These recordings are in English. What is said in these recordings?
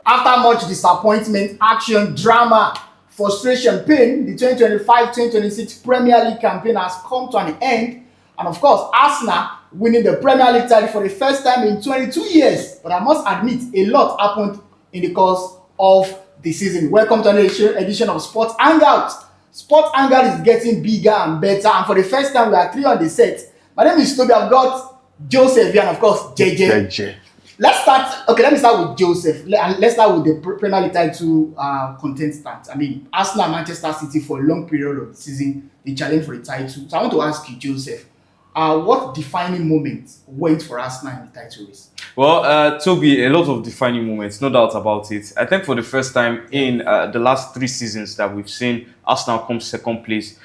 After much disappointment, action, drama, frustration, pain, the 2025-2026 Premier League campaign has come to an end. And of course, Arsenal winning the Premier League title for the first time in 22 years. But I must admit, a lot happened in the course of the season. Welcome to another edition of Sports Hangout. Sports Hangout is getting bigger and better. And for the first time, we are three on the set. My name is Toby. I've got Joseph here and of course, JJ. Let's start. Okay, let me start with Joseph. Let's start with the Premier League title contestant. I mean, Arsenal and Manchester City for a long period of the season, they challenged for the title. So I want to ask you, Joseph, what defining moment went for Arsenal in the title race? Well, Toby, a lot of defining moments, no doubt about it. I think for the first time in the last 3 seasons that we've seen Arsenal come second place,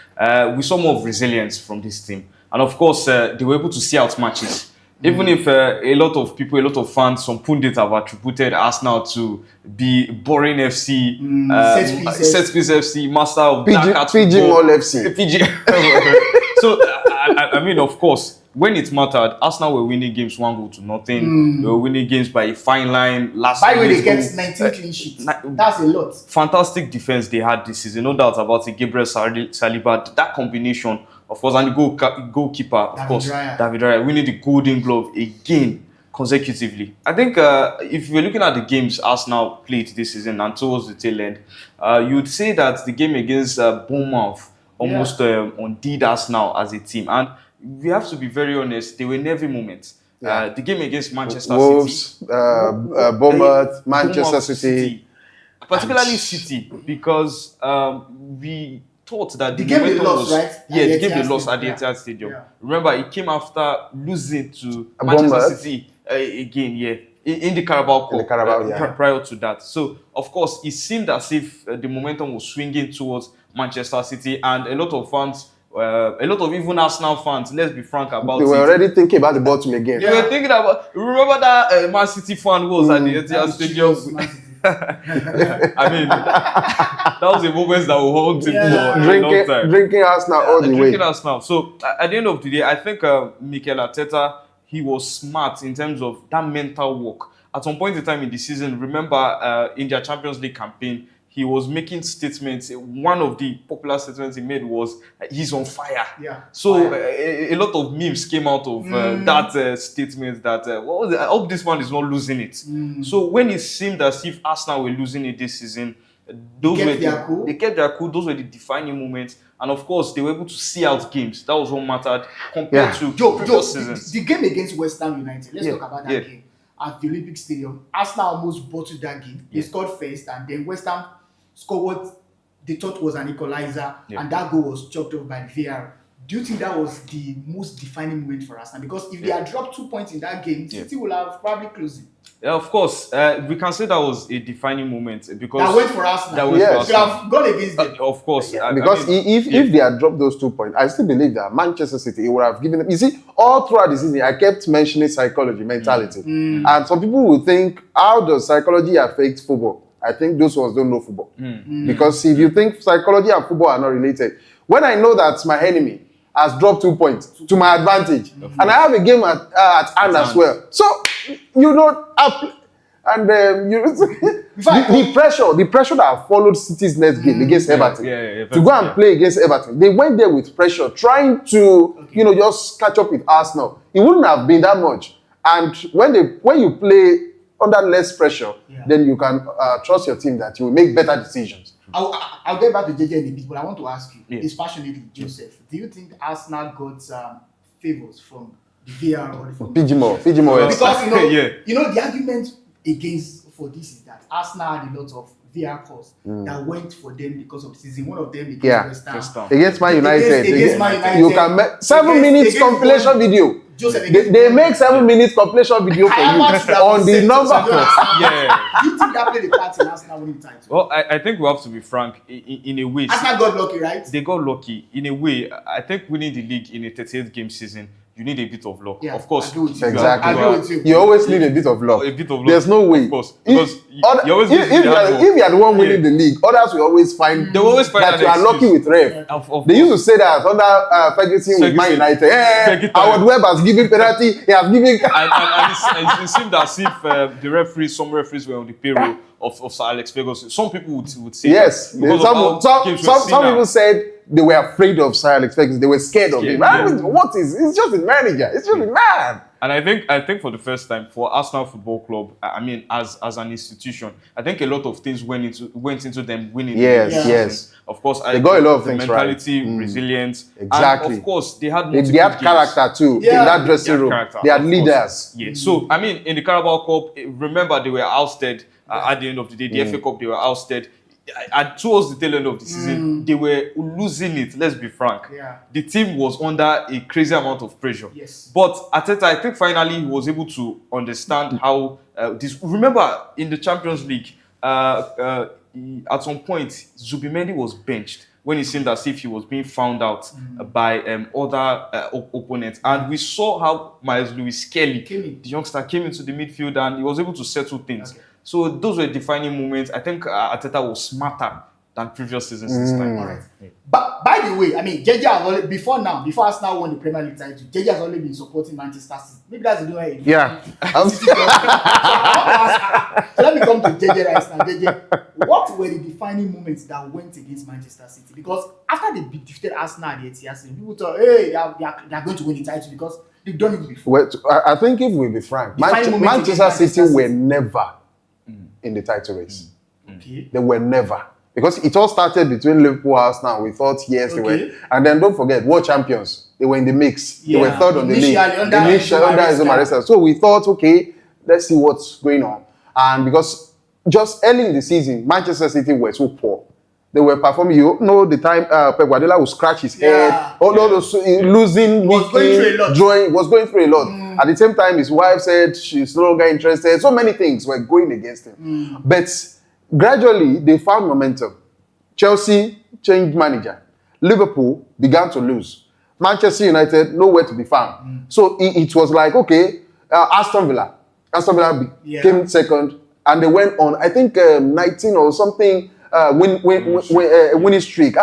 we saw more of resilience from this team. And of course, they were able to see out matches. Even if a lot of people, a lot of fans, some pundits have attributed Arsenal to be boring FC, set piece FC, master of PG Mall FC. PG. So, I mean, of course, when it mattered, Arsenal were winning games 1-0. They were winning games by a fine line. By the way, they get 19 clean sheets. That's a lot. Fantastic defense they had this season, no doubt about it. Gabriel Saliba, that combination, of course, and the goalkeeper, of course, David Raya, winning the Golden Glove again consecutively. I think if you're looking at the games Arsenal played this season and towards the tail end, you'd say that the game against Bournemouth almost undid Arsenal as a team. And we have to be very honest, they were in every moment. The game against Manchester City, Bournemouth, Manchester City, particularly City, because we thought that the game they lost, right? Yeah, the game they lost at the Etihad Stadium. Yeah. Remember, it came after losing to Manchester City again, in the Carabao Cup prior to that. So, of course, it seemed as if the momentum was swinging towards Manchester City, and a lot of fans, a lot of even Arsenal fans, let's be frank about it. They were already thinking about the bottom again. They were thinking about, remember that Man City fan who was at the Etihad Stadium? I mean, that was a moment that will hold him for a long time. Drinking Arsenal all the way. Drinking Arsenal. So, at the end of the day, I think Mikel Arteta, he was smart in terms of that mental work. At some point in time in the season, remember in their Champions League campaign, he was making statements. One of the popular statements he made was, he's on fire. Yeah. So a lot of memes came out of that statement that, I hope this man is not losing it. So when it seemed as if Arsenal were losing it this season, they kept their cool. Those were the defining moments. And of course, they were able to see out games. That was what mattered compared to previous seasons. The game against West Ham United, let's talk about that game. At the Olympic Stadium, Arsenal almost bottled that game. They scored first, and then West Ham scored what they thought was an equalizer, and that goal was chalked off by VAR. Do you think that was the most defining moment for Arsenal? Because if they had dropped 2 points in that game, City would have probably closed it. Yeah, of course. We can say that was a defining moment because that went for Arsenal. They could have gone against them. Of course. Because if they had dropped those 2 points, I still believe that Manchester City would have given them. You see, all throughout the season, I kept mentioning psychology, mentality. And some people will think, how does psychology affect football? I think those ones don't know football. Because if you think psychology and football are not related, when I know that my enemy has dropped 2 points to my advantage, and I have a game at hand as well. So, you know, and the pressure that followed City's next game against Everton, to go and play against Everton, they went there with pressure, trying to, just catch up with Arsenal. It wouldn't have been that much. And when you play under less pressure, then you can trust your team that you will make better decisions. I'll get back to JJ in a bit, but I want to ask you, dispassionately, Joseph, do you think Arsenal got favors from the VAR or from PG Mall? Because the argument for this is that Arsenal had a lot of VAR calls that went for them because of the season. One of them against West Ham. Against Man United. Against Man United. You can make 7 minutes compilation video. Joseph, they make 7 minutes compilation video for you on the number. Do you think that played a part in Arsenal winning the title? Well, I think we have to be frank. In a way, Arsenal got lucky, right? They got lucky. In a way, I think winning the league in a 38-game season you need a bit of luck. Yeah, Of course, I agree with you. Exactly. I agree with you. You always need a bit of luck. A bit of luck. There's no way. Of course. Because you always if you are the one winning the league, others will always find They will always find that an you are lucky excuse. with ref. Of They used to say that under Ferguson with Man Ferguson. United. Ferguson. Howard Webb has given penalty. He has given. and it seemed as if some referees were on the payroll of Sir Alex Ferguson. Some people would say Yes, that because of how games were seen some now. people said they were afraid of Sir Alex Ferguson. They were scared of him. Yeah. What is? It's just a manager. It's just a man. And I think for the first time for Arsenal Football Club, I mean, as an institution, I think a lot of things went into them winning. Yes, the league. yes. Of course, They got a lot of the things right. mentality, resilience, Exactly. and of course they had They multiple had games. character too Yeah. in that dressing room. Character, They had of course. leaders. Yeah. So I mean, in the Carabao Cup, remember they were ousted at the end of the day. The FA Cup, they were ousted. And towards the tail end of the season, they were losing it. Let's be frank. Yeah. The team was under a crazy amount of pressure. Yes. But Arteta, I think finally he was able to understand how this. Remember in the Champions League, at some point, Zubimendi was benched when it seemed as if he was being found out by other opponents. And we saw how Miles Lewis Kelly, the youngster, came into the midfield and he was able to settle things. Okay. So those were defining moments. I think Arteta was smarter than previous seasons this time. All right. But by the way, I mean, JJ has already, before Arsenal won the Premier League title, JJ has already been supporting Manchester City. Maybe that's the way. Yeah. So let me come to JJ right now. JJ, what were the defining moments that went against Manchester City? Because after they defeated Arsenal at the Etihad, people thought, hey, they are going to win the title because they've done it before. Well, I think if we be frank, Manchester City were never in the title race. Okay. They were never. Because it all started between Liverpool and Arsenal. We thought, yes, they were. And then don't forget, world champions. They were in the mix. They were third on the league. Initially under Enzo Maresca. So we thought, okay, let's see what's going on. And because just early in the season, Manchester City were so poor. They were performing, you know, the time Pep Guardiola would scratch his head, those losing, was going through a lot. At the same time, his wife said she's no longer interested. So many things were going against him. But gradually, they found momentum. Chelsea changed manager. Liverpool began to lose. Manchester United, nowhere to be found. So it was like, okay, Aston Villa came second, and they went on, I think, 19 or something, winning streak.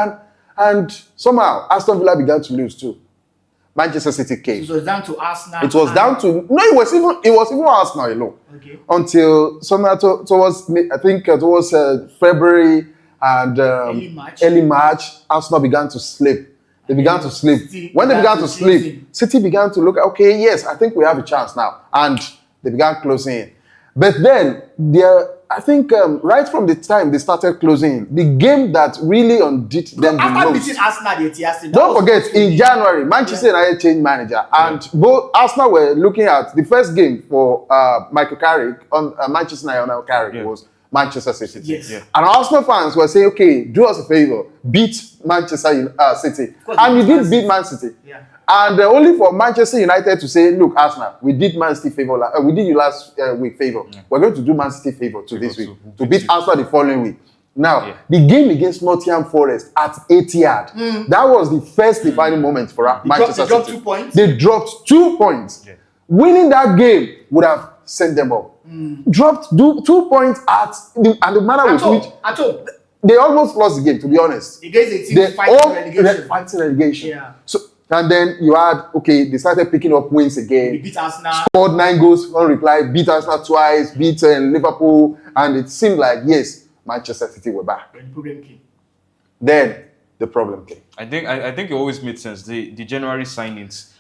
And somehow, Aston Villa began to lose too. Manchester City came. So it was down to Arsenal. It was down to it was even Arsenal alone. Okay. Until somehow towards February and early March, Arsenal began to slip. They began to slip. When they began to slip, City began to look, okay, yes, I think we have a chance now. And they began closing in. But then, I think right from the time they started closing in, the game that really undid them the after most. beating Arsenal, the Etihad, Don't forget, in January, Manchester United changed manager. And both Arsenal were looking at the first game for Michael Carrick, on Manchester United Carrick was Manchester City. Yes. Yeah. And Arsenal fans were saying, okay, do us a favor, beat Manchester City. And you did beat Man City. Yeah. And only for Manchester United to say, look, Arsenal, we did Man City favor. We did you last week favor. Yeah. We're going to do Man City favor this week to beat Arsenal the following week. Now, the game against Nottingham Forest at Etihad, that was the first defining moment for Manchester City. They dropped 2 points. They dropped 2 points. Yeah. Winning that game would have sent them up. Dropped 2 points and the manner with which they almost lost the game, to be honest. Against a team fighting relegation. Yeah. So, and then you had, they started picking up wins again. They beat Arsenal. Scored 9 goals on reply, beat Arsenal twice, beat Liverpool, and it seemed like, yes, Manchester City were back. When the problem came. Then the problem came. I think it always made sense. The January signings.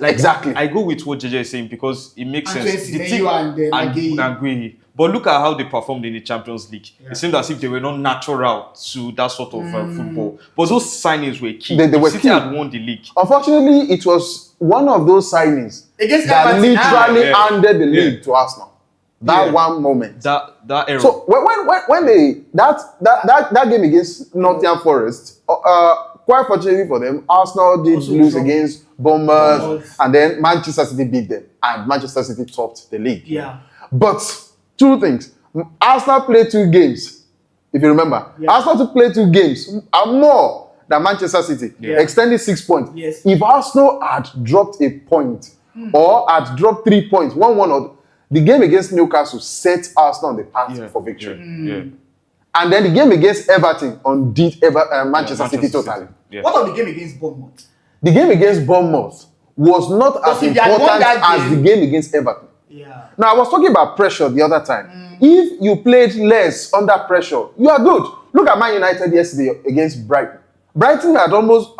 Exactly. I go with what JJ is saying because it makes sense. The team and Gueye. But look at how they performed in the Champions League. Yeah. It seemed as if they were not natural to that sort of football. But those signings were key. They were City key. had won the league. Unfortunately, it was one of those signings that literally handed the league to Arsenal. That one moment. That era. So when that game against Nottingham Forest, quite fortunately for them, Arsenal did lose against Bournemouth, and then Manchester City beat them, and Manchester City topped the league. Yeah. But 2 things. Arsenal played 2 games, if you remember. Yeah. Arsenal to play 2 games and more than Manchester City, Yeah. extending 6 points. Yes. If Arsenal had dropped a point or had dropped 3 points, 1-1, or the game against Newcastle set Arsenal on the path for victory. Yeah. And then the game against Everton undid Manchester City totally. Yeah. What of the game against Bournemouth? The game against Bournemouth was not as if they had won important that as game- the game against Everton. Yeah. Now, I was talking about pressure the other time. If you played less under pressure, you are good. Look at Man United yesterday against Brighton. Brighton had almost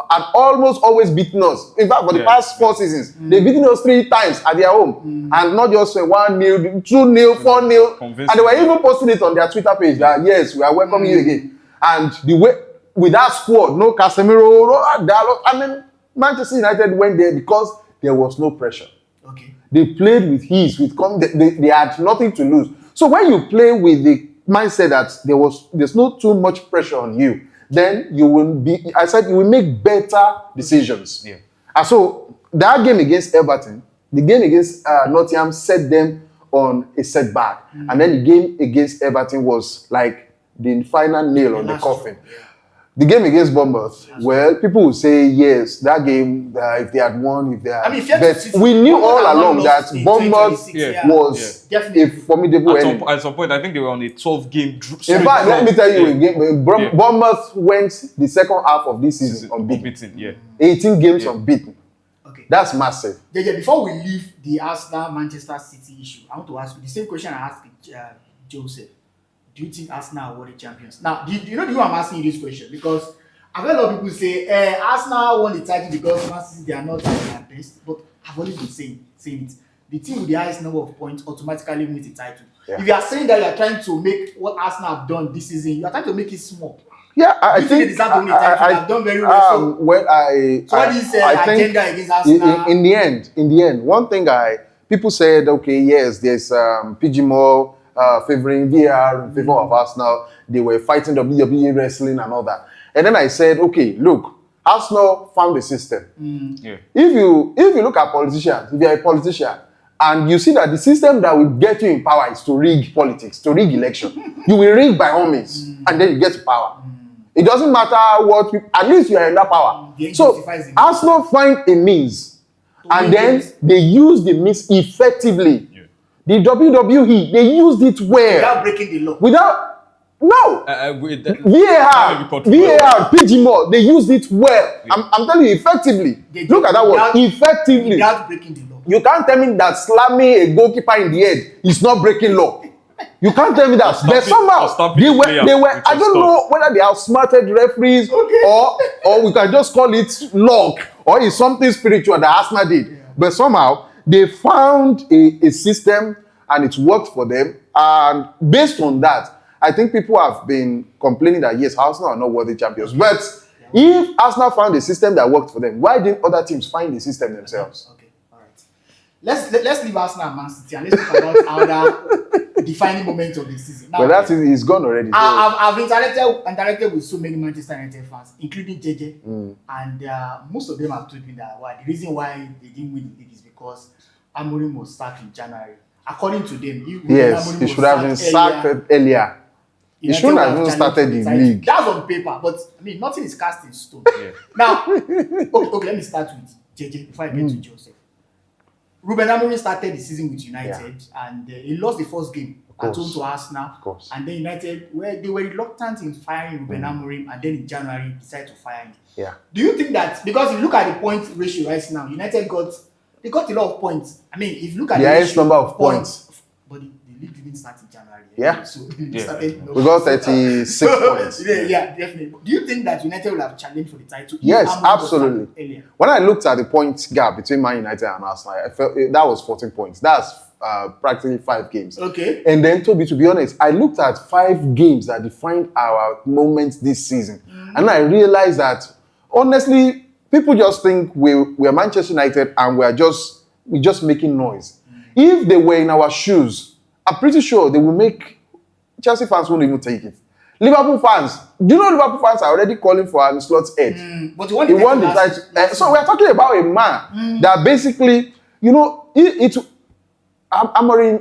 always beaten us. In fact, for the past 4 seasons, they've beaten us 3 times at their home. And not just 1-0, 2-0, 4-0. And they were even posting it on their Twitter page that, yes, we are welcoming you again. And the way, with that squad, no Casemiro, no Dalot, I mean, Manchester United went there because there was no pressure. Okay. They played with ease, they had nothing to lose. So when you play with the mindset that there's not too much pressure on you, then you will make better decisions. Yeah. And so that game against Everton, the game against Nottingham set them on a setback. And then the game against Everton was like the final nail on the coffin. The game against Bournemouth, well, people will say, yes, that game, if they had won, if they had... I mean, fair to but City, we knew Bournemouth all had along won that lost in Bournemouth 2026, was Definitely. a formidable enemy. At some point, I think they were on a 12-game. In fact, let me tell you again, Bournemouth went the second half of this season unbeaten. Yeah. 18 games unbeaten. Okay. That's massive. JJ, before we leave the Arsenal Manchester City issue, I want to ask you the same question I asked Joseph. Do you think Arsenal are world champions? Now, do you know the reason I'm asking you this question? Because I've heard a lot of people say, Arsenal won the title because Man City, they are not at their best. But I've always been saying it. The team with the highest number of points automatically wins the title. Yeah. If you are saying that you are trying to make what Arsenal have done this season, you are trying to make it small. Yeah, I You think they deserve to win the title. They have done very well. So what is agenda against Arsenal? in the end, one thing people said, okay, yes, there's PG Moore favoring VAR in favor of Arsenal. They were fighting WWE wrestling and all that. And then I said, okay, look, Arsenal found the system. Yeah. If you look at politicians, if you're a politician, and you see that the system that will get you in power is to rig politics, to rig election, you will rig by all means, and then you get to power. It doesn't matter what, at least you are in that power. So Arsenal find a means, and then they use the means effectively. Yeah. The WWE, they used it well. Without breaking the law. No. VAR, PG Moore, they used it well. Yeah. I'm telling you, effectively. Look at that word, effectively. Without breaking the law. You can't tell me that slamming a goalkeeper in the head is not breaking law. You can't tell me that. But somehow they were. I don't know whether they outsmarted referees or we can just call it luck or it's something spiritual that Arsenal did. Yeah. But somehow they found a system and it worked for them. And based on that, I think people have been complaining that yes, Arsenal are not worthy champions. But if Arsenal found a system that worked for them, why didn't other teams find the system themselves? Okay, all right. Let's leave Arsenal and Man City and let's talk about other defining moments of the season. Now, but that is gone already. I've interacted with so many Manchester United fans, including JJ, and most of them have told me that the reason why they didn't win the league is because Amorim was sacked in January. According to them, he should have been sacked earlier. He shouldn't have even started the league. That's on paper, but I mean, nothing is cast in stone. Yeah. Now, okay, let me start with JJ before I get to Joseph. Ruben Amorim started the season with United, and he lost the first game at home to Arsenal. And then United, they were reluctant in firing Ruben Amorim, and then in January decided to fire him. Yeah. Do you think that because if you look at the point ratio right now, United got a lot of points. I mean, if you look at the highest number of points, but the league didn't start in January. Yeah. So started, we got 36 points. Yeah, definitely. Do you think that United will have challenged for the title? Yes, absolutely. When I looked at the points gap between Man United and Arsenal, I felt that was 14 points. That's practically 5 games. Okay. And then, to be honest, I looked at 5 games that defined our moments this season, and I realized that honestly, people just think we're Manchester United and we're just making noise. If they were in our shoes, I'm pretty sure they will make Chelsea fans won't even take it. Liverpool fans, do you know Liverpool fans are already calling for Arne Slot's head? But he won the title. So we're talking about a man that basically, Amorim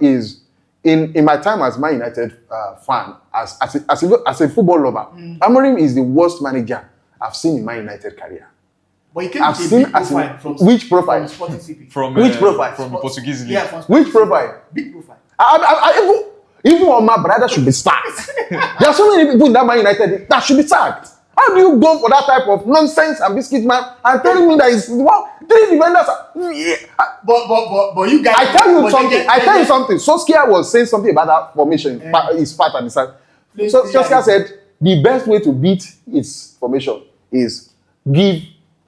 is in my time as Man United fan, as a football lover, Amorim is the worst manager I've seen in My United career. But he came I've with a seen big profile from which profile? From Sporting CP. From Which profile? From the Portuguese league. Yeah, from Which Sporting profile? CP. Big profile. Even on my brother should be sacked. There are so many people in that Man United that should be sacked. How do you go for that type of nonsense and biscuit man and telling me that it's three defenders? But you guys. I tell you something. Solskjaer was saying something about that formation, his pattern. So Solskjaer said the best way to beat his formation is give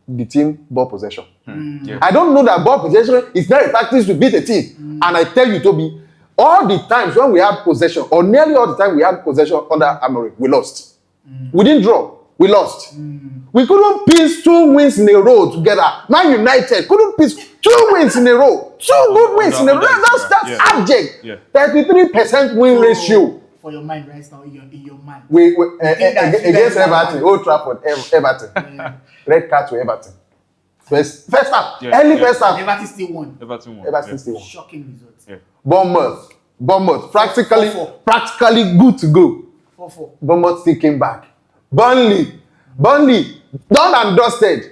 the team ball possession. Yeah. I don't know that ball possession is not a tactic to beat a team. And I tell you, Toby, all the times when we had possession, or nearly all the time we had possession under Amorim, we lost. We didn't draw. We lost. We couldn't piece 2 wins in a row together. Man United couldn't piece 2 wins in a row. 2 good wins in a row. That's abject. 33% win ratio. For your mind right now, in your mind. We against Everton, Old Trafford, Everton. Red card to Everton. First half. Early first half. Everton still won. Everton still won. Shocking results. Yeah. Bournemouth. Practically 4-4. good to go. 4-4. Bournemouth still came back. Burnley, done and dusted.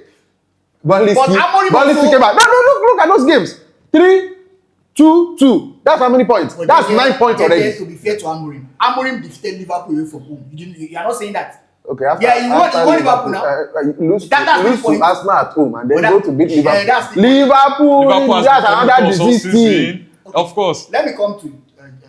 Burnley still came back. No, look at those games. 3-2-2. That's how many points? But that's 9 points already. To be fair to Amorim defeated Liverpool away from home. You are not saying that. Okay, you won Liverpool now. Lose to Arsenal at home and then go to beat Liverpool. That's Liverpool, that's another disease team. Of course. Let me come to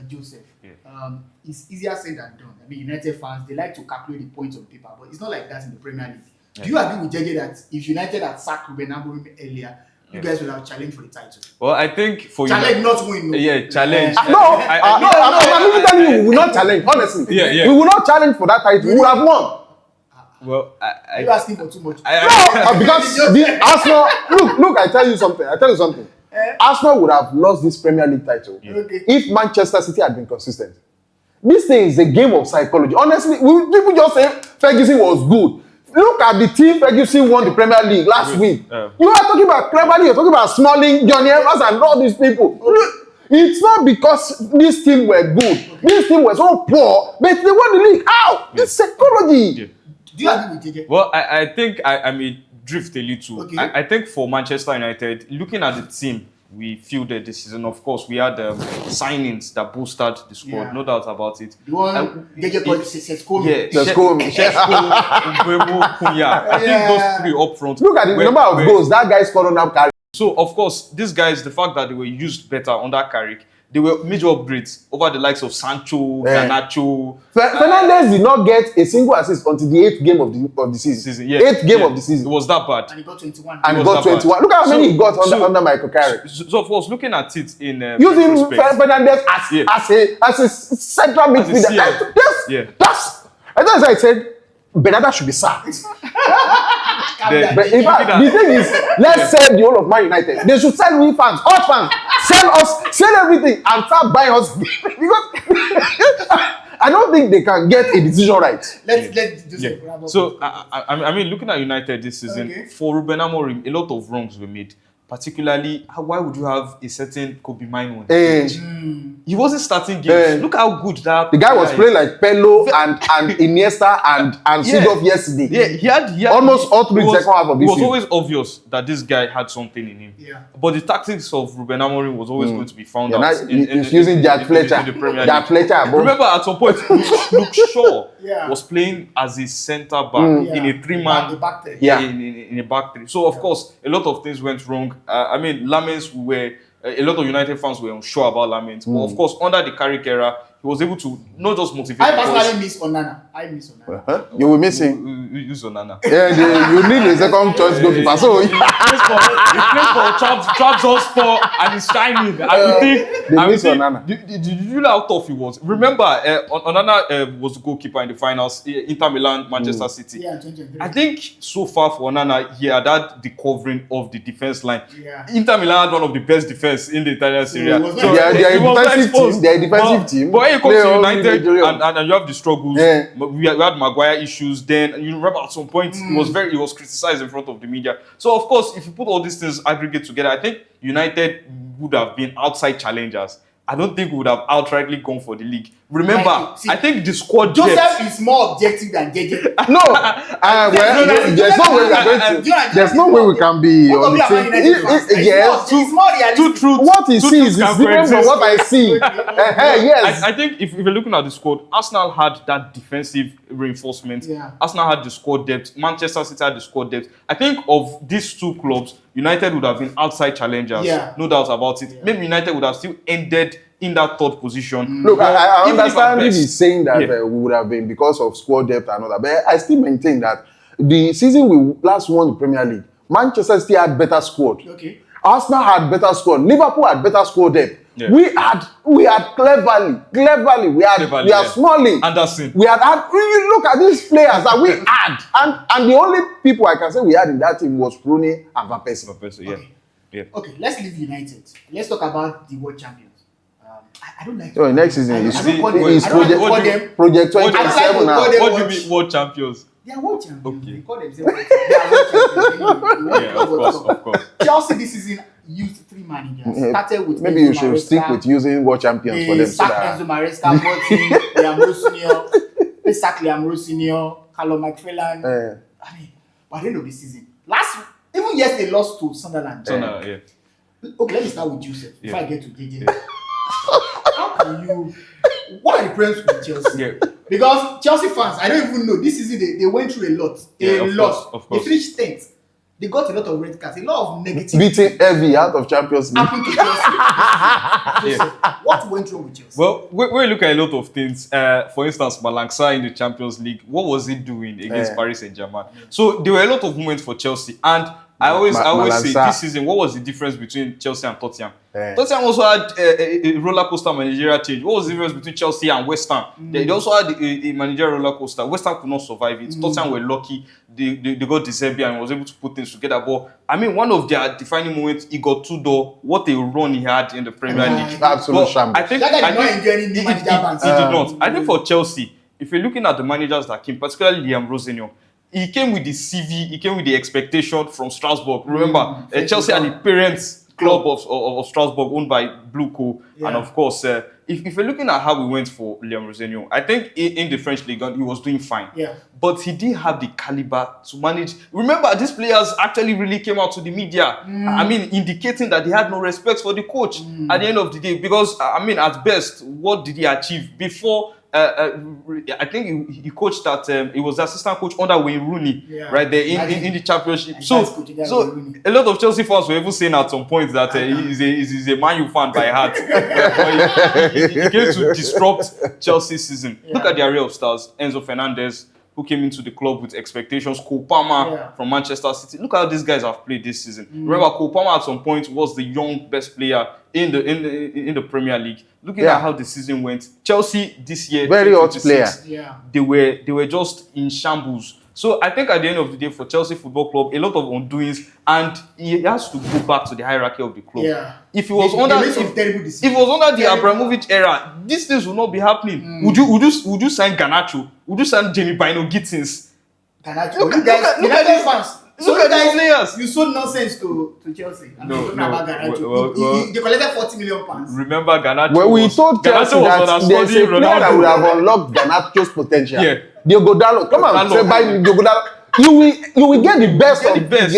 Joseph. Yeah. It's easier said than done. I mean, United fans, they like to calculate the points on paper, but it's not like that in the Premier League. Yeah. Do you agree with JJ that if United had sacked Ruben Amorim earlier, you guys would have challenged for the title? Well, I think for challenge, not win. No. Yeah, challenge. I'm even telling you, we will not challenge. Honestly, we will not challenge for that title. We would have won. Well, you're asking for too much. Because the Arsenal. Look. I tell you something. Arsenal would have lost this Premier League title if Manchester City had been consistent. This thing is a game of psychology. Honestly, people just say Ferguson was good. Look at the team Ferguson won the Premier League last week. You are talking about Cleverly, you're talking about Smalling, Johnny Evans, and all these people. It's not because this team were good. This team was so poor, but they won the league. How? It's psychology. Do you agree with JJ? Well, I think I may drift a little. Okay. I think for Manchester United, looking at the team we fielded this season, of course, we had signings that boosted the squad, no doubt about it. The one JJ called Sesko. Sheshko, Mbeumo, Kunya. I think those three up front. Look at the number of goals that guy scored on that Carrick. So, of course, these guys, the fact that they were used better under Carrick, they were major upgrades over the likes of Sancho, Garnacho. Fernandes did not get a single assist until the 8th game of the season. 8th game of the season. It was that bad. And he got 21. Look how many he got under Michael Carrick. So, of course, looking at it in using Fernandes as a central midfielder. That's why I said Bernardo should be sacked. But in fact, the thing is, let's sell the whole of Man United. They should sell we fans, all fans, sell everything and start buying us. Because I don't think they can get a decision right. Let's just So I mean, looking at United this season, for Ruben Amorim, a lot of wrongs were made. Particularly, why would you have a certain Kobe Mino? He wasn't starting games. Look how good that. The guy was playing like Pello and Iniesta and Seedorf yesterday. Yeah, he had almost all through the second half of this season. It was always obvious that this guy had something in him. Yeah. But the tactics of Ruben Amorim was always going to be found out. He's using Jack Fletcher. Jack Fletcher. Remember, at some point, Luke Shaw was playing as a centre back in a three-man. In a back three. So of course, a lot of things went wrong. I mean, Lamens a lot of United fans were unsure about Lamens. But of course, under the Carrick era, he was able to not just motivate. I personally miss Onana. You will miss him. You use Onana. Yeah, you need a second choice goalkeeper. So he plays for Trabzonspor and he's shining. I miss Onana. Did you know how tough he was? Remember, Onana was the goalkeeper in the finals, Inter Milan, Manchester City. Yeah, 2023. I think so far for Onana, he had the covering of the defense line. Yeah. Inter Milan had one of the best defense in the Italian Serie A. They are a defensive team. But when you come to United and you have the struggles, we had Maguire issues. Then you remember at some point he was criticized in front of the media. So of course, if you put all these things aggregate together, I think United would have been outside challengers I don't think we would have outrightly gone for the league. Remember, Like, see, I think the squad Joseph depth. is more objective than JJ. No, there's no way we are going to. There's no way we can be Both of on you the are same. Man United fans. Yes, It's more realistic. Two truths. what he Two sees truths is can different from coexist. what I see. Yes. I think if you're looking at the squad, Arsenal had that defensive reinforcement. Yeah. Arsenal had the squad depth. Manchester City had the squad depth. I think of these two clubs, United would have been outside challengers. Yeah. No doubt about it. Yeah. Maybe United would have still ended in that third position. Look, I Even if understand at if best- he's saying that Yeah. we would have been because of squad depth and all that, but I still maintain that the season we last won the Premier League, Manchester City had better squad. Okay. Arsenal had better squad. Liverpool had better squad depth. Yeah. We had cleverly. We had yeah. Smalling. Anderson. We had you look at these players that we had, and the only people I can say we had in that team was Rooney and Van Persie. Yeah. Okay. Yeah. Okay, let's leave United. Let's talk about the world champions. I don't like. So next season I is don't call them. is I don't like to what call do you- them. Project What do you- 27 now. What do you- What do you mean world champions? They are world champions. Okay. They call themselves. They are world champions. Anyway, Yeah, of course. Chelsea this season used 3 managers. Started with Maybe Enzo you should Maresca. stick with using world champions for They them. So sacked that, Enzo Maresca, brought in Liam Rose Senior. They sacked Liam Rose Senior, Callum McPherson. I mean, by the end of the season, even yes, they lost to Sunderland. So now, yeah. Okay, let me start with Joseph before Yeah. I get to JJ. How can you? What are the problems with Chelsea? Yeah. Because Chelsea fans, I don't even know. This season they went through a lot. Yeah, of course, of course. They finished 10th. They got a lot of red cards, a lot of negative. beating heavy out of Champions League. happened to Chelsea. Joseph, what went wrong with Chelsea? Well, we look at a lot of things. For instance, Malangsar in the Champions League, what was he doing against Paris Saint-Germain? So there were a lot of moments for Chelsea, and I always say Malangsar. this season, what was the difference between Chelsea and Tottenham? Tottenham also had a roller coaster managerial change. What was the difference between Chelsea and West Ham? They also had a managerial roller coaster. West Ham could not survive it. Tottenham were lucky. They got De Zerbi and was able to put things together. But I mean, one of their defining moments, he got Tudor. What a run he had in the Premier League. Absolute But shambles. I think That guy I did not think enjoy any new manager bands. he did not. I think for Chelsea, if you're looking at the managers that came, particularly Liam Rosenio, he came with the CV, he came with the expectation from Strasbourg. Remember, Chelsea are the parents club of Strasbourg, owned by Blue Co. Yeah. And of course, if you're looking at how we went for Liam Rosenio, I think in the French League, he was doing fine. Yeah. But he didn't have the caliber to manage. Remember, these players actually really came out to the media. I mean, indicating that they had no respect for the coach at the end of the day. Because, I mean, at best, what did he achieve? Before, I think he coached at, he was the assistant coach under Wayne Rooney, Yeah. right there in the championship. And So, that's coaching guy Wayne Rooney. a lot of Chelsea fans were even saying at some point that he's a Man U fan by heart. But he came to disrupt Chelsea's season. Look at the array of stars. Enzo Fernandez, who came into the club with expectations. Cole Palmer from Manchester City. Look how these guys have played this season. Remember, Cole Palmer at some point was the young best player in the Premier League. Looking at how the season went, Chelsea this year, Very hot 2026, player. Yeah. they were just in shambles. So I think at the end of the day, for Chelsea Football Club, a lot of undoings, and he has to go back to the hierarchy of the club. Yeah. If he was They under, made some terrible if decisions. it was under the Terrible. Abramovich era, these things would not be happening. Would you sign Garnacho? Would you sign Jamie Bino Gittins? Garnacho. Look You at- guys, look at United these- fans. look you at these guys, players. You sold nonsense to Chelsea. I'm No, talking no. about Garnacho. Well, They collected 40 million pounds. Remember Garnacho? Well, we was, told Chelsea Garnacho was that there's a understudying player that would have unlocked Garnacho's potential. Yeah. Diogo Dalot. Come on, Dalot. say buy me Diogo Dalot. You will get the best Get of the best.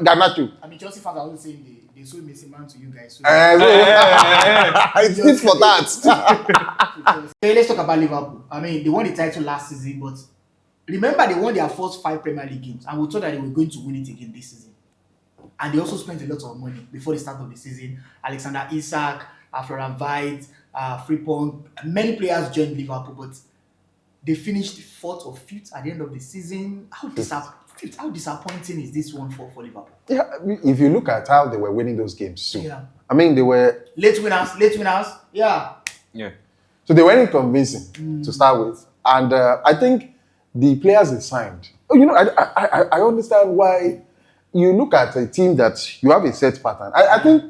Garnacho. I mean, Chelsea fans are always saying they sold Messi man to you guys. So It's it for that. Okay, let's talk about Liverpool. I mean, they won the title last season, but remember they won their first 5 Premier League games, and we thought that they were going to win it again this season. And they also spent a lot of money before the start of the season. Alexander Isak, Florian Wirtz, Frimpong, many players joined Liverpool, but they finished 4th or 5th at the end of the season. How disappointing is this one for Liverpool? Yeah, if you look at how they were winning those games too. Yeah. I mean, they were Late winners. Yeah. Yeah. so they weren't convincing to start with, and I think the players they signed. You know, I understand why. You look at a team that you have a set pattern. I think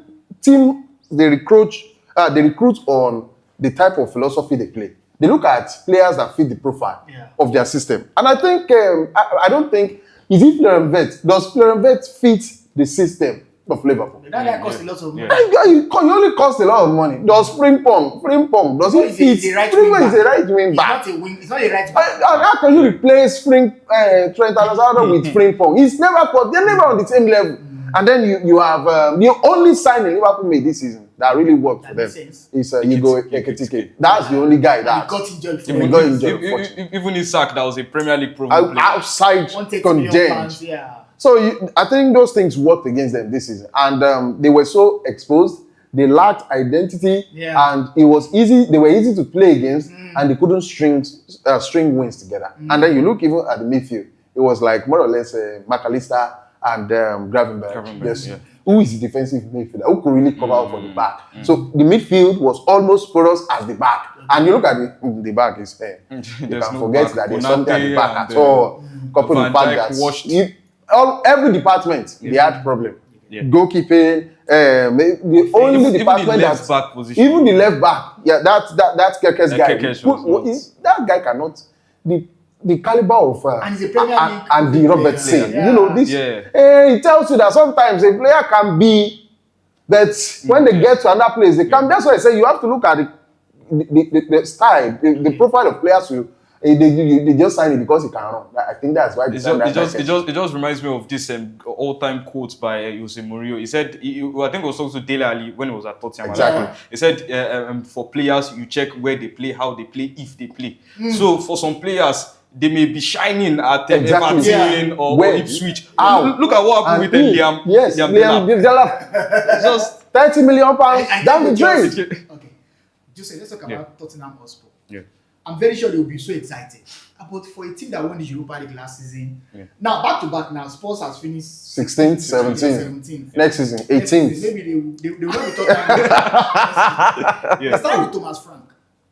they recruit on the type of philosophy they play. They look at players that fit the profile of their system. And I think I don't think is it Florian Wirtz. Does Florian Wirtz fit the system of Liverpool. That guy cost a lot of money. You only cost a lot of money. Does Frimpong, does he fit? Frimpong is a right wing back. It's not a right back. How can you replace Trent Alexander with Frimpong? He's never they're never on the same level. And then you have the only signing Liverpool made this season that really worked for them is Hugo Ekitike. That's the only guy that got injured. Even Isak, that was a Premier League proven player. Outside condemned. So I think those things worked against them this season, and they were so exposed. They lacked identity, and it was easy. They were easy to play against, and they couldn't string wins together. And then you look even at the midfield, it was like more or less McAllister and Gravenberch. Who is the defensive midfielder? Who could really cover up for the back? So the midfield was almost porous as the back. And you look at the back is you can forget that there's something at the back at all. Coupled with the fact that every department they had problem. Goalkeeping, the only department that even the left back, that's Keke's guy. That guy cannot. The caliber of and he's a Premier League and the Robertson, you know this. It tells you that sometimes a player can be, but when they get to another place, they can. That's why I say you have to look at the style, the profile of players. They just sign it because he can run. I think that's why. It just reminds me of this all-time quote by Jose Mourinho. He said, I think it was also Dele Alli when he was at Tottenham. Exactly. He said, for players, you check where they play, how they play, if they play. So for some players, they may be shining at Everton or Ipswich. Look at what happened with Liam. Yes, Liam Delap. Just 30 million pounds down the drain. Okay, just let's talk about Tottenham Hotspur. Yeah. I'm very sure they will be so excited. But for a team that won the Europa League last season, now back to back now, Spurs has finished 16th, 17th. Next season, 18th. Maybe they will be Tottenham. They started with Thomas Frank.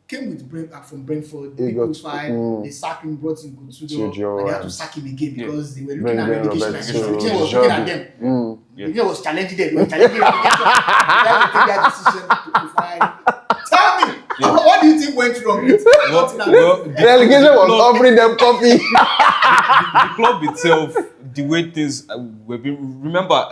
Came with from Brentford, big profile. They sacked him, brought in Gutudo, and they had to sack him again because they were looking at relegation. The was looking at them. The was challenging them. They were challenging relegation. They had to take their decision to find. Tell me, what do you think went wrong? The relegation was offering them coffee. The club itself, the way things were being. Remember,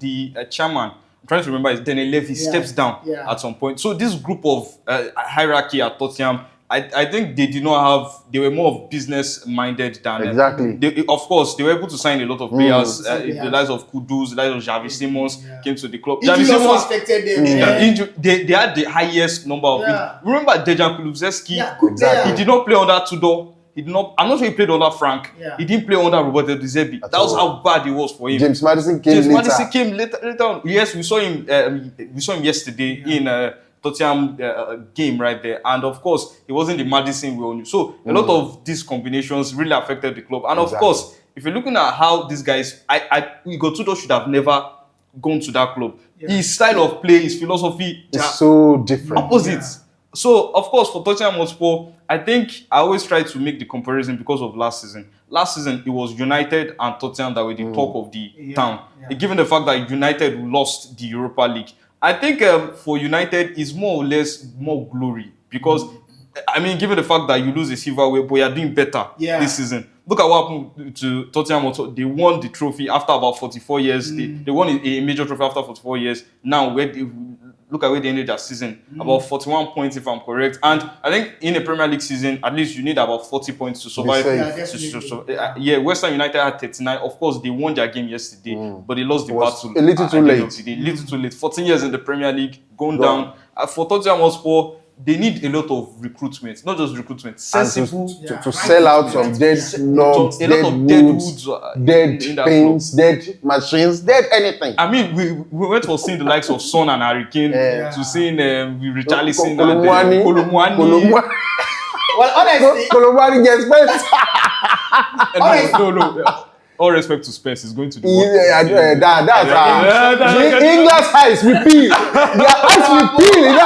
the chairman. I'm trying to remember, is Daniel Levy steps down at some point. So this group of hierarchy at Tottenham, I think they did not have. They were more of business minded than exactly. Of course, they were able to sign a lot of players. The likes of Kudus, the likes of Xavi Simons came to the club. Xavi Simons affected them. They had the highest number of. Remember Dejan Kulusevski? Exactly. He did not play under Tudor. He did not. I'm not sure he played under Frank. He didn't play under Roberto De Zerbi. That was how bad it was for him. James Maddison came later on. Yes, we saw him. We saw him yesterday in Tottenham game right there. And of course, it wasn't the Maddison we all knew. So a lot of these combinations really affected the club. And of course, if you're looking at how these guys, Igor Tudor should have never gone to that club. His style of play, his philosophy is so different. Opposite. So, of course, for Tottenham Hotspur, I think I always try to make the comparison because of last season. Last season, it was United and Tottenham that were the talk of the town. Given the fact that United lost the Europa League, I think for United, it's more or less more glory. Because, I mean, given the fact that you lose a silverware, but you're doing better this season. Look at what happened to Tottenham Hotspur. They won the trophy after about 44 years. They won a major trophy after 44 years. Now, look at where they ended that season. About 41 points, if I'm correct. And I think in a Premier League season, at least you need about 40 points to survive. West Ham United had 39. Of course, they won their game yesterday, but they lost the battle. A little too late. A little too late. 14 years in the Premier League, going down. For Tottenham Hotspur, they need a lot of recruitment, not just recruitment, sensible to sell out some dead logs, dead woods, dead things, dead machines, dead anything. I mean, we went for seeing the likes of Son and Harry Kane to seeing Richarlison and Kolomwani. Well, honestly, Kolomwani gets better. No. All respect to Spurs, is going to do that's English eyes we peel. Their eyes we peel,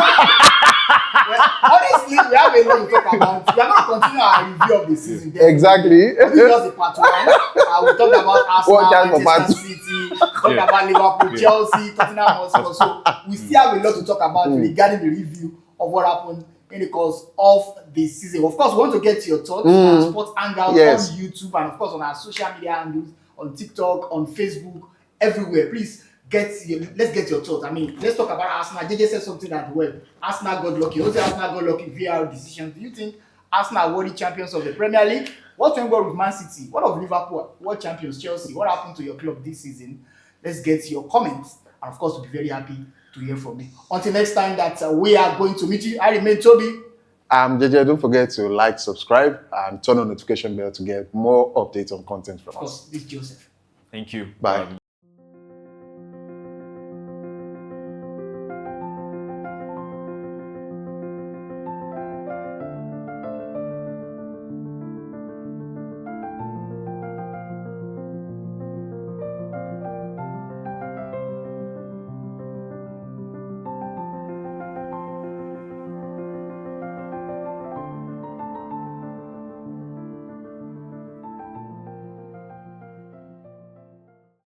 honestly, we have a lot to talk about. We are going to continue our review of the season. Exactly. We just a part one. We talked about Arsenal, Manchester City, talked about Liverpool, Chelsea, Tottenham Hotspur. So we still have a lot to talk about regarding the review of what happened in the course of the season. Of course, we want to get to your thoughts on Sports Hangout on YouTube and of course on our social media handles, on TikTok, on Facebook, everywhere. Please let's get your thoughts. I mean, let's talk about Arsenal. JJ said something that Arsenal got lucky. Also, Arsenal got lucky VAR decisions. Do you think Arsenal were the champions of the Premier League? What went well with Man City? What of Liverpool? What champions Chelsea? What happened to your club this season? Let's get your comments, and of course, we'll be very happy to hear from you. Until next time that we are going to meet you, I remain Toby. JJ, don't forget to like, subscribe, and turn on notification bell to get more updates on content from us. Of course, this is Joseph. Thank you. Bye.